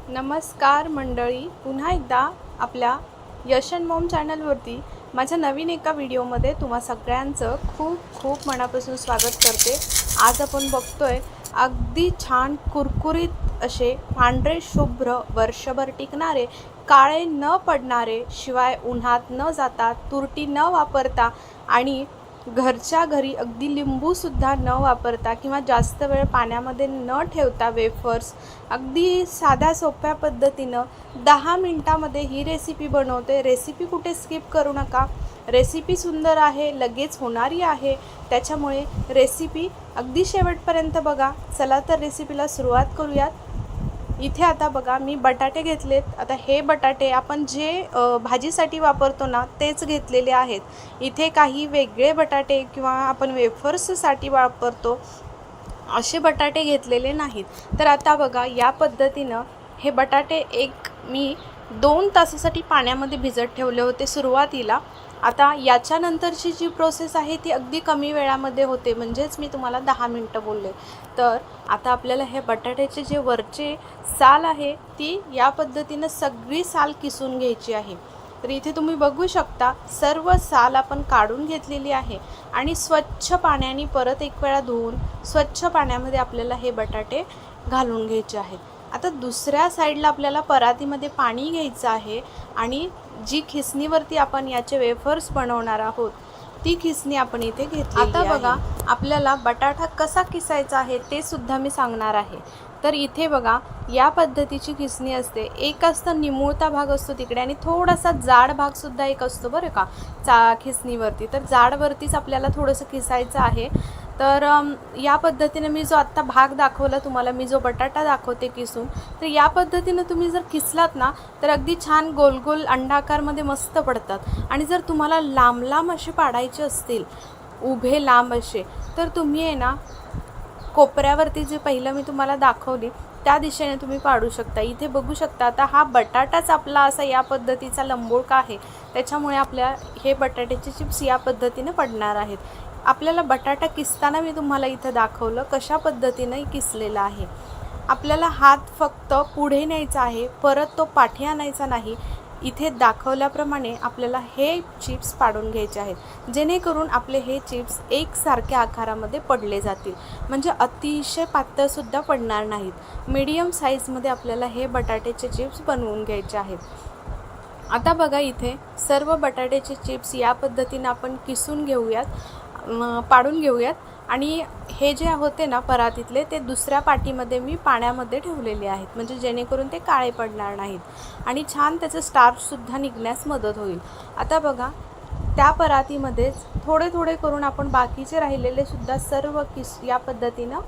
नमस्कार मंडळी, पुन्हा एकदा आपल्या यश अँड मॉम चॅनलवरती माझ्या नवीन एका व्हिडिओमध्ये तुम्हा सगळ्यांचं खूप खूप मनापासून स्वागत करते। आज आपण बघतोय अगदी छान कुरकुरीत असे पांढरे शुभ्र वर्षभर टिकणारे, काळे न पडणारे, शिवाय उन्हात न जाता, तुरटी न वापरता आणि घरच्या घरी अगदी लिंबूसुद्धा न वापरता किंवा जास्त वेळ पाण्यामध्ये न ठेवता वेफर्स अगदी साध्या सोप्या पद्धतीनं 10 मिनिटामध्ये ही रेसिपी बनवते। रेसिपी कुठे स्किप करू नका, रेसिपी सुंदर आहे, लगेच होणारी आहे, त्याच्यामुळे रेसिपी अगदी शेवटपर्यंत बघा। चला तर रेसिपीला सुरुवात करूयात। इथे आता बघा मी बटाटे घेतलेत। आता हे बटाटे आपण जे भाजीसाठी वापरतो ना तेच घेतलेले आहेत। इथे काही वेगळे बटाटे किंवा आपण वेफर्ससाठी वापरतो असे बटाटे घेतलेले नाहीत। तर आता बघा या पद्धतीनं हे बटाटे मी 2 तासासाठी पाण्यामध्ये भिजत ठेवले होते सुरुवातीला। आता याच्यानंतरची जी प्रोसेस आहे ती अगदी कमी वेळामध्ये होते, म्हणजेच मी तुम्हाला 10 मिनिटं बोलले। तर आता आपल्याला हे बटाट्याचे जे वरचे साल आहे ती या पद्धतीनं सगळी साल किसून घ्यायची आहे। तर इथे तुम्ही बघू शकता सर्व साल आपण काढून घेतलेली आहे आणि स्वच्छ पाण्याने परत एक वेळा धुवून स्वच्छ पाण्यामध्ये आपल्याला हे बटाटे घालून घ्यायचे आहेत। आता दुसऱ्या साईडला आपल्याला परातीमध्ये पाणी घ्यायचं आहे आणि जी खिसणीवरती आपण याचे वेफर्स बनवणार आहोत ती खिसणी आपण इथे घेतली। आता बघा आपल्याला बटाटा कसा किसायचा आहे ते सुद्धा मी सांगणार आहे। तर इथे बघा या पद्धतीची खिसणी असते। एक असतं निमुळता भाग असतो तिकडे आणि थोडासा जाड भाग सुद्धा एक असतो बरं का खिसणीवरती। तर जाडवरतीच आपल्याला थोडंसं किसायचं आहे। तर या पद्धतीने मी जो आत्ता भाग दाखवला तुम्हाला, मी जो बटाटा दाखवते किसून, तर या पद्धतीनं तुम्ही जर किसलात ना तर अगदी छान गोल गोल अंडाकारमध्ये मस्त पडतात। आणि जर तुम्हाला लांब लांब असे पाडायचे असतील, उभे लांब असे, तर तुम्ही आहे ना कोपऱ्यावरती जे पहिलं मी तुम्हाला दाखवली त्या दिशेने तुम्ही पाडू शकता। इथे बघू शकता आता हा बटाटाच आपला असा या पद्धतीचा लंबोळका आहे, त्याच्यामुळे आपल्या हे बटाट्याचे चिप्स या पद्धतीने पडणार आहेत। आपल्याला बटाटा किसताना मी तुम्हाला इथं दाखवलं कशा पद्धतीने किसलेला आहे। आपल्याला हात फक्त पुढे न्यायचा आहे, परत तो पाठी आणायचा नाही। इथे दाखवल्याप्रमाणे आपल्याला हे चिप्स पाडून घ्यायचे आहेत, जेणेकरून आपले हे चिप्स एकसारख्या आकारामध्ये पडले जातील, म्हणजे अतिशय पातळसुद्धा पडणार नाहीत। मीडियम साईजमध्ये आपल्याला हे बटाट्याचे चिप्स बनवून घ्यायचे आहेत। आता बघा इथे सर्व बटाट्याचे चिप्स या पद्धतीने आपण किसून घेऊयात, पाडून घेऊयात। आणि हे जे होते ना परातीतले ते दुसऱ्या पाटीमध्ये मी पाण्यामध्ये ठेवलेले आहेत, म्हणजे जेणेकरून ते काळे पडणार नाहीत आणि छान त्याचं स्टार्चसुद्धा निघण्यास मदत होईल। आता बघा त्या परातीमध्येच थोडे थोडे करून आपण बाकीचे राहिलेले सुद्धा सर्व या पद्धतीनं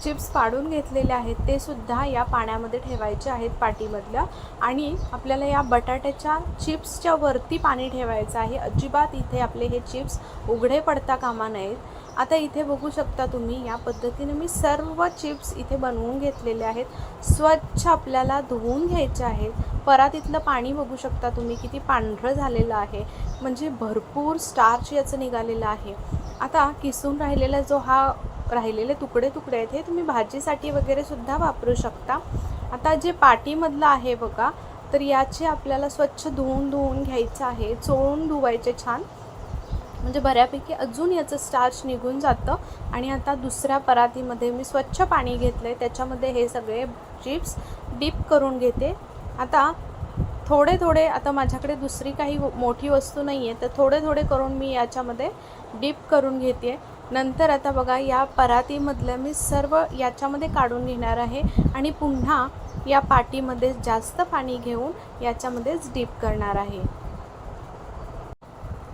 चिप्स पाडून घेतलेले आहेत, ते सुद्धा या पाण्यामध्ये ठेवायचे आहेत पाटीमधल्या। आणि आपल्याला या बटाट्याच्या चिप्सच्या वरती पाणी ठेवायचं आहे, अजिबात इथे आपले हे चिप्स उघडे पडता कामा नयेत। आता इथे बघू शकता तुम्ही या पद्धतीने मी सर्व चिप्स इथे बनवून घेतलेले आहेत। स्वच्छ आपल्याला धुवून घ्यायचे आहेत। परातीतलं पाणी बघू शकता तुम्ही किती पांढरं झालेलं आहे, म्हणजे भरपूर स्टार्च याचं निघालेलं आहे। आता किसून राहिलेला जो हा राहिलेले तुकडे आहेत हे तुम्ही भाजीसाठी वगैरे सुद्धा वापरू शकता। आता जे पाटीमधलं आहे बघा, तर याचे आपल्याला स्वच्छ धुवून घ्यायचं आहे, चोळून धुवायचे छान, म्हणजे बऱ्यापैकी अजून याचं स्टार्च निघून जातं। आणि आता दुसऱ्या परातीमध्ये मी स्वच्छ पाणी घेतलं आहे, त्याच्यामध्ये हे सगळे चिप्स डीप करून घेते। आता थोडे थोडे, आता माझ्याकडे दुसरी काही मोठी वस्तू नाही आहे, तर थोडे थोडे करून मी याच्यामध्ये डीप करून घेते। नंतर आता बघा या परातीमधलं मी सर्व याच्यामध्ये काढून घेणार आहे आणि पुन्हा या पाटीमध्ये जास्त पाणी घेऊन याच्यामध्येच डीप करणार आहे।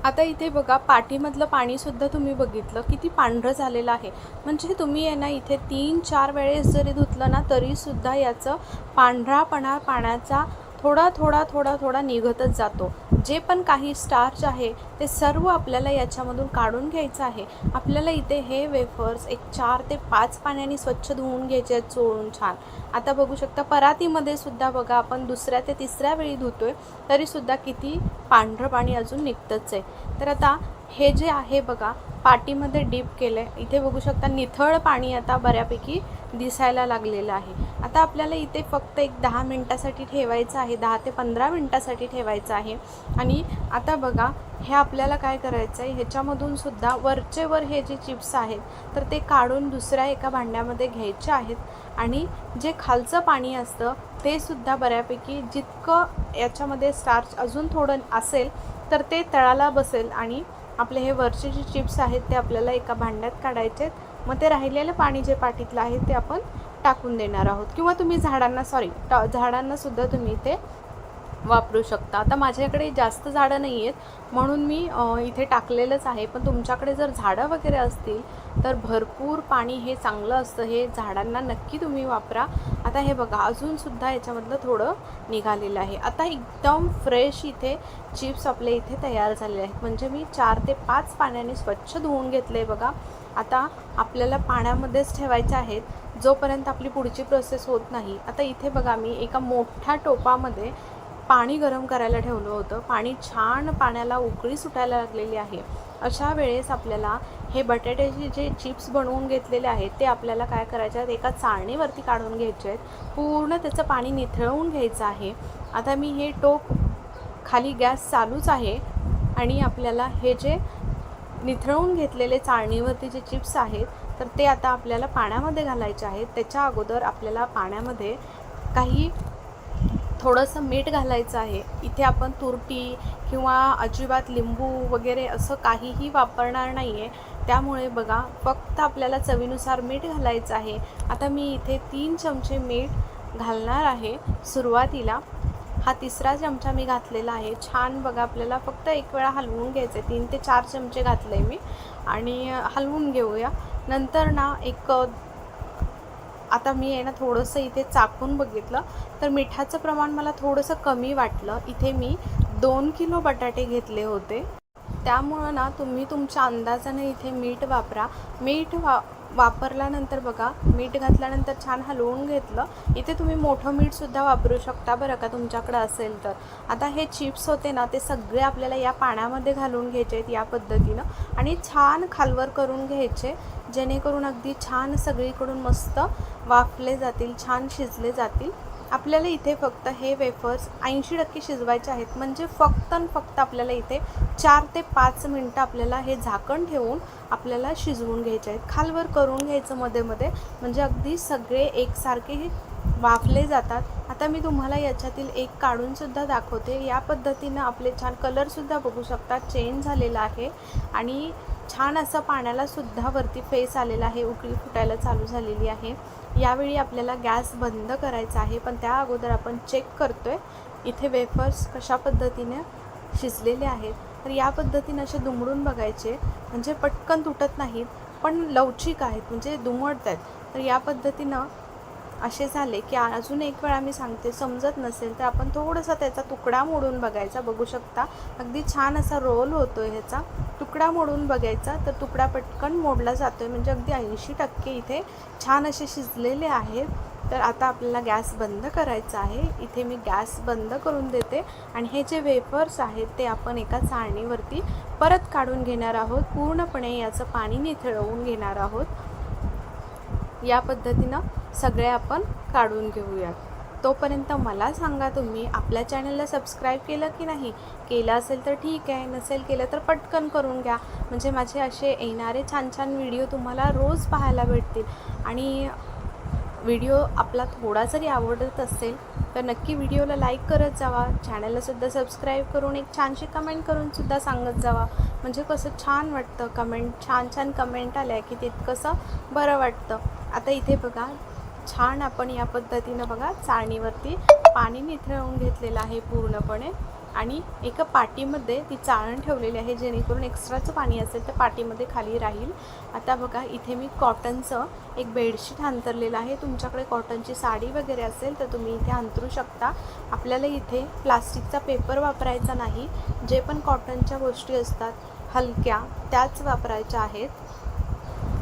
आता इथे बघा पाटीमधलं पाणीसुद्धा तुम्ही बघितलं किती पांढरं झालेलं आहे, म्हणजे तुम्ही आहे ना इथे 3-4 वेळेस जरी धुतलं ना तरीसुद्धा याचं पांढरापणा पाण्याचा थोडा निघतच जातो। जे पण काही स्टार्च आहे ते सर्व आपल्याला याच्यामधून काढून घ्यायचं आहे। आपल्याला इथे हे वेफर्स एक 4 ते 5 पाण्याने स्वच्छ धुवून घ्यायचे आहेत, चोळून छान। आता बघू शकता परातीमध्ये सुद्धा बघा आपण दुसऱ्या ते तिसऱ्या वेळी धुतोय तरीसुद्धा किती पांढरं पाणी अजून निघतंच आहे। तर आता हे जे आहे बघा पाटीमध्ये डीप केलं आहे, इथे बघू शकता निथळ पाणी आता बऱ्यापैकी दिसायला लागलेलं आहे। आता आता आपल्याला इथे फक्त एक 10 मिनटासाठी ठेवायचं आहे, 10 ते 15 मिनटासाठी ठेवायचं आहे. आणि आता बघा हे आपल्याला काय करायचं आहे, ह्याच्यामधून सुद्धा वरचे वर हे जे चिप्स आहेत तर ते काढून दुसऱ्या एका भांड्यामध्ये घ्यायचे आहेत. आणि जे खालचं पाणी असतं ते सुद्धा बऱ्यापैकी जितकं याच्यामध्ये स्टार्च अजून थोडं असेल तर ते तळाला बसेल आणि आपले हे वरचे जे चिप्स आहेत ते आपल्याला एका भांड्यात काढायचे आहेत. मग ते राहिलेलं पाणी जे पाटीतलं आहे ते आपण टाकून देणार आहोत, किंवा तुम्ही झाडांना सुद्धा तुम्ही ते वापरू शकता. आता माझ्याकडे जास्त झाडं नाही आहेत म्हणून मी इथे टाकलेलंच आहे, पण तुमच्याकडे जर झाडं वगैरे असतील तर भरपूर पाणी हे चांगलं असतं, हे झाडांना नक्की तुम्ही वापरा. आता हे बघा अजूनसुद्धा याच्यामधलं थोडं निघालेलं आहे. आता एकदम फ्रेश इथे चिप्स आपले इथे तयार झालेले आहेत, म्हणजे मी 4 ते 5 पाण्याने स्वच्छ धुवून घेतले बघा. आता आपल्याला पाण्यामध्येच ठेवायचे आहेत जोपर्यंत आपली पुढची प्रोसेस होत नाही. आता इथे बघा मी एका मोठ्या टोपामध्ये पाणी गरम करायला ठेवलं होतं. पाणी छान, पाण्याला उकळी सुटायला लागलेली आहे. अशा वेळेस आपल्याला हे बटाट्याचे जे चिप्स बनवून घेतलेले आहेत ते आपल्याला काय करायचे आहेत, एका चाळणीवरती काढून घ्यायचे आहेत. पूर्ण त्याचं पाणी निथळवून घ्यायचं आहे. आता मी हे टोप खाली गॅस चालूच आहे आणि आपल्याला हे जे निथळवून घेतलेले चाळणीवरती जे चिप्स आहेत तर ते आता आपल्याला पाण्यामध्ये घालायचे आहेत. त्याच्या अगोदर आपल्याला पाण्यामध्ये काही थोडंसं मीठ घालायचं आहे. इथे आपण तुरटी किंवा अजिबात लिंबू वगैरे असं काहीही वापरणार नाही आहे, त्यामुळे बघा फक्त आपल्याला चवीनुसार मीठ घालायचं आहे. आता मी इथे 3 चमचे मीठ घालणार आहे सुरुवातीला. हा 3रा चमचा मी घातलेला आहे. छान बघा आपल्याला फक्त एक वेळा हलवून घ्यायचं आहे. 3 ते 4 चमचे घातले मी आणि हलवून घेऊया. नंतर ना आता मी आहे ना थोडंसं इथे चाकून बघितलं तर मिठाचं प्रमाण मला थोडंसं कमी वाटलं. इथे मी 2 किलो बटाटे घेतले होते, त्यामुळं ना तुम्ही तुमच्या अंदाजाने इथे मीठ वापरा. मीठ वापरल्यानंतर बघा मीठ घातल्यानंतर छान हलवून घेतलं. इथे तुम्ही मोठं मीठसुद्धा वापरू शकता बरं का तुमच्याकडं असेल तर. आता हे चिप्स होते ना ते सगळे आपल्याला या पाण्यामध्ये घालून घ्यायचे आहेत या पद्धतीनं आणि छान खालवर करून घ्यायचे, जेणेकरून अगदी छान सगळीकडून मस्त वाफले जातील, छान शिजले जातील. आपल्याला इथे फक्त हे वेफर्स 80% शिजवायचे आहेत, म्हणजे फक्त आपल्याला इथे 4 ते 5 मिनटं आपल्याला हे झाकण ठेवून आपल्याला शिजवून घ्यायचे आहेत. खालवर करून घ्यायचं मध्ये म्हणजे अगदी सगळे एकसारखे हे वाफले जातात. आता मी तुम्हाला याच्यातील एक काढूनसुद्धा दाखवते. या पद्धतीनं आपले छान कलरसुद्धा बघू शकता चेंज झालेला आहे आणि छान असं पाण्यालासुद्धा वरती फेस आलेला आहे, उकळी फुटायला चालू झालेली आहे. यावेळी आपल्याला गॅस बंद करायचा आहे, पण त्या अगोदर आपण चेक करतो आहे इथे वेफर्स कशा पद्धतीने शिजलेले आहेत. तर या पद्धतीनं असे दुमडून बघायचे, म्हणजे पटकन तुटत नाहीत पण लवचिक आहेत, म्हणजे दुमडत आहेत. तर या पद्धतीनं असे झाले की अजून एक वेळा मी सांगते, समजत नसेल तर आपण थोडासा त्याचा तुकडा मोडून बघायचा. बघू शकता अगदी छान असा रोल होतो आहे ह्याचा. तुकडा मोडून बघायचा तर तुकडा पटकन मोडला जातो आहे, म्हणजे अगदी 80% इथे छान असे शिजलेले आहेत. तर आता आपल्याला गॅस बंद करायचा आहे. इथे मी गॅस बंद करून देते आणि हे जे वेफर्स आहेत ते आपण एका चाळणीवरती परत काढून घेणार आहोत. पूर्णपणे याचं पाणी निथळवून घेणार आहोत. या पद्धतीनं सगळे आपण काढून घेऊयात. तोपर्यंत मला सांगा, तुम्ही आपल्या चॅनलला सबस्क्राईब केलं की नाही? केलं असेल तर ठीक आहे, नसेल केलं तर पटकन करून घ्या, म्हणजे माझे असे येणारे छान छान व्हिडिओ तुम्हाला रोज पाहायला भेटतील. आणि व्हिडिओ आपला थोडा जरी आवडत असेल तर नक्की व्हिडिओला लाईक करत जावा, चॅनललासुद्धा सबस्क्राईब करून एक छानशी कमेंट करूनसुद्धा सांगत जावा, म्हणजे कसं छान वाटतं. छान कमेंट आल्या की तितकंसं बरं वाटतं. आता इथे बघा छान आपण या पद्धतीनं बघा चाळणीवरती पाणी निथळवून घेतलेलं आहे पूर्णपणे आणि एका पाटीमध्ये ती चाळण ठेवलेली आहे, जेणेकरून एक्स्ट्राचं पाणी असेल तर पाटीमध्ये खाली राहील. आता बघा इथे मी कॉटनचं एक बेडशीट अंथरलेलं आहे. तुमच्याकडे कॉटनची साडी वगैरे असेल तर तुम्ही इथे अंथरू शकता. आपल्याला इथे प्लास्टिकचा पेपर वापरायचा नाही, जे पण कॉटनच्या गोष्टी असतात हलक्या त्याच वापरायच्या आहेत.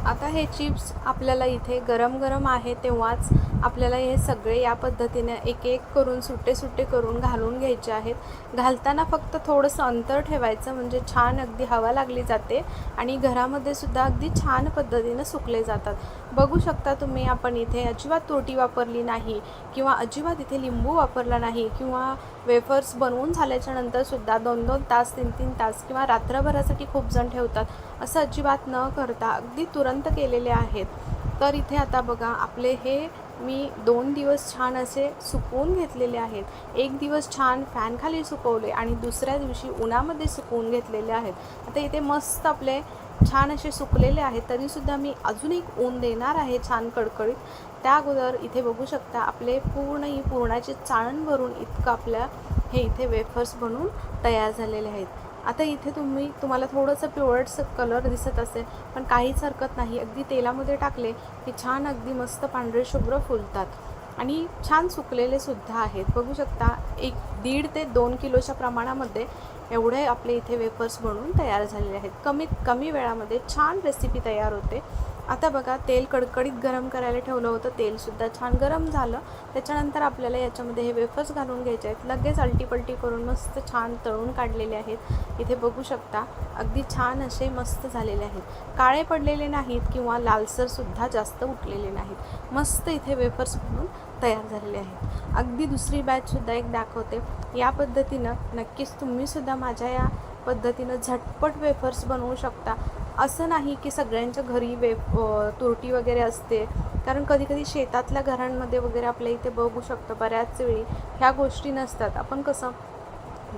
आता हे चिप्स आपल्याला इथे गरम आहे तेव्हाच आपल्याला हे सगळे या पद्धतीने एक एक करून सुट्टे करून घालून घ्यायचे आहेत। घालताना फक्त थोडंसं अंतर ठेवायचं, म्हणजे छान अगदी हवा लागली जाते आणि घरामध्ये सुद्धा अगदी छान पद्धतीनं सुकले जातात। बघू शकता तुम्ही, आपण इथे अजिबात तुरटी वापरली नाही किंवा अजिबात इथे लिंबू वापरला नाही किंवा वेफर्स बनवून झाल्याच्या नंतरसुद्धा 2-2 तास 3-3 तास किंवा रात्रभरासाठी खूप जण ठेवतात, असं अजिबात न करता अगदी तुरंत केलेले आहेत। तर इथे आता बघा, आपले हे मी 2 दिवस छान असे सुकवून घेतलेले आहेत। एक दिवस छान फॅनखाली सुकवले आणि दुसऱ्या दिवशी उन्हामध्ये सुकवून घेतलेले आहेत। आता इथे मस्त आपले छान असे सुकलेले आहेत, तरीसुद्धा मी अजून एक ऊन देणार आहे छान कडकडीत। त्या अगोदर इथे बघू शकता, आपले ही पुरणाची चाळण भरून इतकं आपल्या हे इथे वेफर्स बनून तयार झालेले आहेत। आता इथे तुम्हाला थोडंसं पिवळसर कलर दिसत असेल, पण काहीच हरकत नाही, अगदी तेलामध्ये टाकले की छान अगदी मस्त पांढरे शुभ्र फुलतात आणि छान सुकलेले सुद्धा आहेत। बघू शकता, 1.5 ते 2 किलोच्या प्रमाणामध्ये एवढे आपले इथे वेफर्स बनवून तयार झालेले आहेत। कमीत कमी वेळामध्ये छान रेसिपी तयार होते। आता बघा, तेल कडकडीत गरम करायला ठेवलं होतं, तेलसुद्धा छान गरम झालं। त्याच्यानंतर आपल्याला याच्यामध्ये हे वेफर्स घालून घ्यायचे आहेत। लगेच आलटीपलटी करून मस्त छान तळून काढलेले आहेत। इथे बघू शकता, अगदी छान असे मस्त झालेले आहेत, काळे पडलेले नाहीत किंवा लालसरसुद्धा जास्त उठलेले नाहीत, मस्त इथे वेफर्स बनवून तयार झालेले आहेत। अगदी दुसरी बॅचसुद्धा एक दाखवते। या पद्धतीनं नक्कीच तुम्हीसुद्धा माझ्या या पद्धतीनं झटपट वेफर्स बनवू शकता। असं नाही की सगळ्यांच्या घरी तुरटी वगैरे असते, कारण कधीकधी शेतातल्या घरांमध्ये वगैरे आपल्या इथे बघू शकतो बऱ्याच वेळी ह्या गोष्टी नसतात। आपण कसं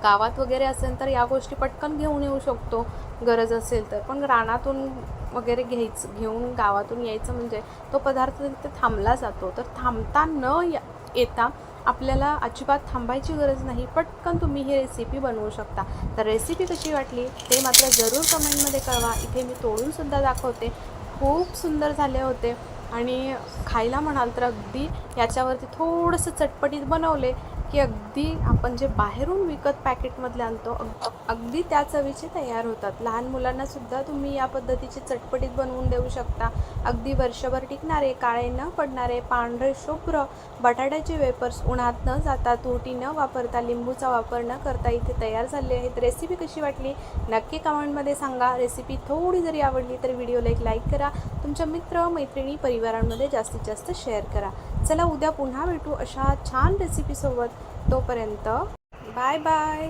गावात वगैरे असेल तर या गोष्टी पटकन घेऊन येऊ शकतो गरज असेल तर, पण रानातून वगैरे घेऊन गावातून यायचं म्हणजे तो पदार्थ तिथे थांबला जातो। तर थांबता न येता आपल्याला अजिबात थांबायची गरज नाही, पटकन तुम्ही ही रेसिपी बनवू शकता। तर रेसिपी कशी वाटली ते मात्र जरूर कमेंटमध्ये कळवा। इथे मी तोडूनसुद्धा दाखवते, खूप सुंदर झाले होते आणि खायला म्हणाल तर अगदी याच्यावरती थोडंसं चटपटीत बनवले की अगदी आपण जे बाहेरून विकत पॅकेटमधले आणतो अगदी त्या चवीचे तयार होतात। लहान मुलांनासुद्धा तुम्ही या पद्धतीचे चटपटीत बनवून देऊ शकता। अगदी वर्षभर टिकणारे, काळे न पडणारे, पांढरे शुभ्र बटाट्याचे वेफर्स उन्हात न जाता, तुरटी न वापरता, लिंबूचा वापर न करता इथे तयार झाले आहेत। रेसिपी कशी वाटली नक्की कमेंटमध्ये सांगा। रेसिपी थोडी जरी आवडली तर व्हिडिओला एक लाईक करा, तुमच्या मित्र मैत्रिणी परिवारांमध्ये जास्तीत जास्त शेअर करा। चला, उद्या पुन्हा भेटू अशा छान रेसिपीसोबत। तोपर्यंत बाय बाय।